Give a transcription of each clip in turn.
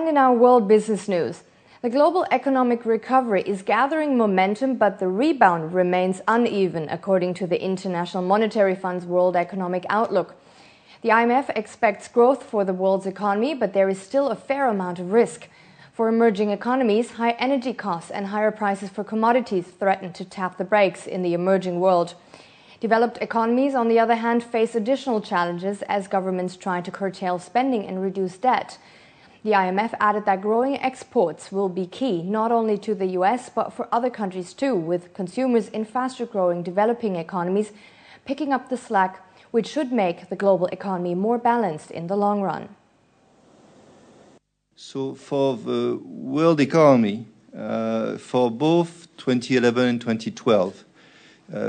And in our world business news, the global economic recovery is gathering momentum, but the rebound remains uneven, according to the International Monetary Fund's World Economic Outlook. The IMF expects growth for the world's economy, but there is still a fair amount of risk. For emerging economies, high energy costs and higher prices for commodities threaten to tap the brakes in the emerging world. Developed economies, on the other hand, face additional challenges as governments try to curtail spending and reduce debt. The IMF added that growing exports will be key, not only to the US, but for other countries too, with consumers in faster-growing developing economies picking up the slack, which should make the global economy more balanced in the long run. So for the world economy, for both 2011 and 2012,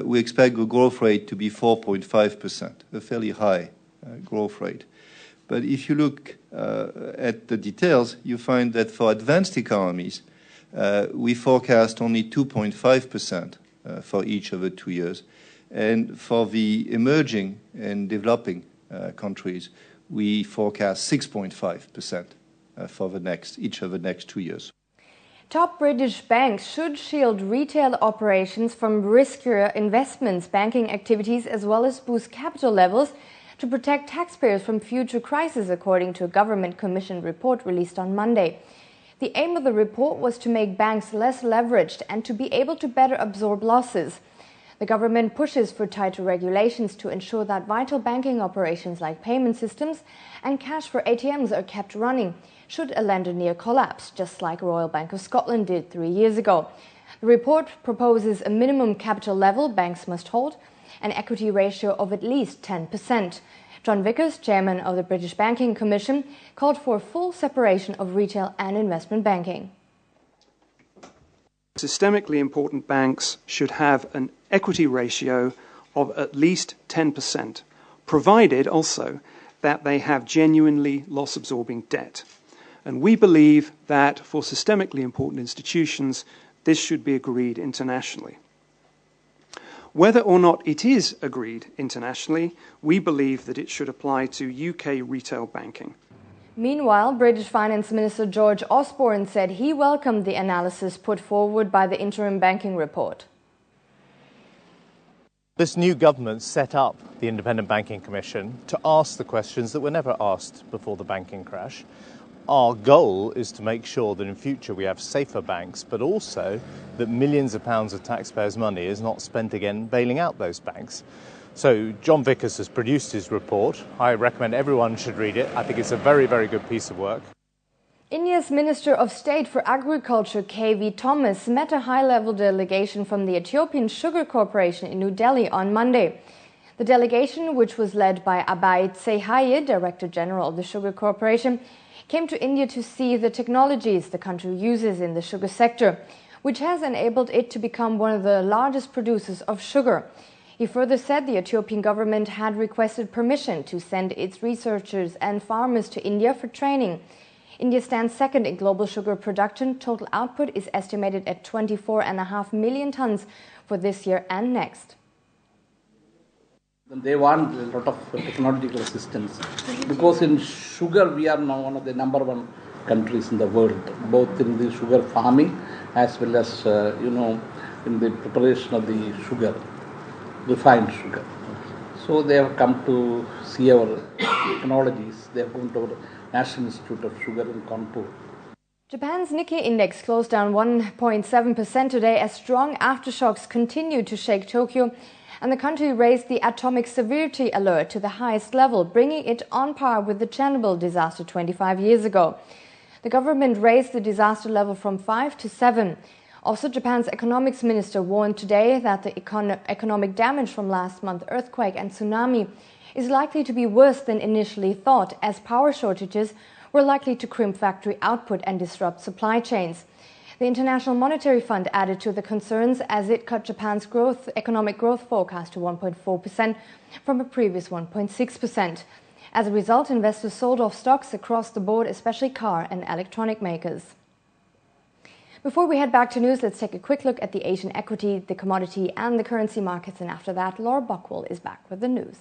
we expect the growth rate to be 4.5%, a fairly high growth rate. But if you look at the details, you find that for advanced economies, we forecast only 2.5% for each of the 2 years. And for the emerging and developing countries, we forecast 6.5% for each of the next 2 years. Top British banks should shield retail operations from riskier investments, banking activities, as well as boost capital levels to protect taxpayers from future crises, according to a government-commissioned report released on Monday. The aim of the report was to make banks less leveraged and to be able to better absorb losses. The government pushes for tighter regulations to ensure that vital banking operations like payment systems and cash for ATMs are kept running, should a lender near collapse, just like Royal Bank of Scotland did 3 years ago. The report proposes a minimum capital level banks must hold, an equity ratio of at least 10%. John Vickers, chairman of the British Banking Commission, called for full separation of retail and investment banking. Systemically important banks should have an equity ratio of at least 10%, provided also that they have genuinely loss-absorbing debt. And we believe that for systemically important institutions, this should be agreed internationally. Whether or not it is agreed internationally, we believe that it should apply to UK retail banking. Meanwhile, British Finance Minister George Osborne said he welcomed the analysis put forward by the interim banking report. This new government set up the Independent Banking Commission to ask the questions that were never asked before the banking crash. Our goal is to make sure that in future we have safer banks, but also that millions of pounds of taxpayers' money is not spent again bailing out those banks. So John Vickers has produced his report. I recommend everyone should read it. I think it's a very, very good piece of work. India's Minister of State for Agriculture, K.V. Thomas, met a high-level delegation from the Ethiopian Sugar Corporation in New Delhi on Monday. The delegation, which was led by Abhay Tsehaye, Director General of the Sugar Corporation, came to India to see the technologies the country uses in the sugar sector, which has enabled it to become one of the largest producers of sugar. He further said the Ethiopian government had requested permission to send its researchers and farmers to India for training. India stands second in global sugar production. Total output is estimated at 24.5 million tons for this year and next. They want a lot of technological assistance because in sugar we are now one of the number one countries in the world, both in the sugar farming as well as in the preparation of the sugar, refined sugar. So they have come to see our technologies. They have gone to our National Institute of Sugar in Kanpur. Japan's Nikkei index closed down 1.7% today as strong aftershocks continued to shake Tokyo, and the country raised the atomic severity alert to the highest level, bringing it on par with the Chernobyl disaster 25 years ago. The government raised the disaster level from 5 to 7. Also, Japan's economics minister warned today that the economic damage from last month's earthquake and tsunami is likely to be worse than initially thought, as power shortages were likely to crimp factory output and disrupt supply chains. The International Monetary Fund added to the concerns as it cut Japan's economic growth forecast to 1.4% from a previous 1.6%. As a result, investors sold off stocks across the board, especially car and electronic makers. Before we head back to news, let's take a quick look at the Asian equity, the commodity and the currency markets, and after that, Laura Buckwell is back with the news.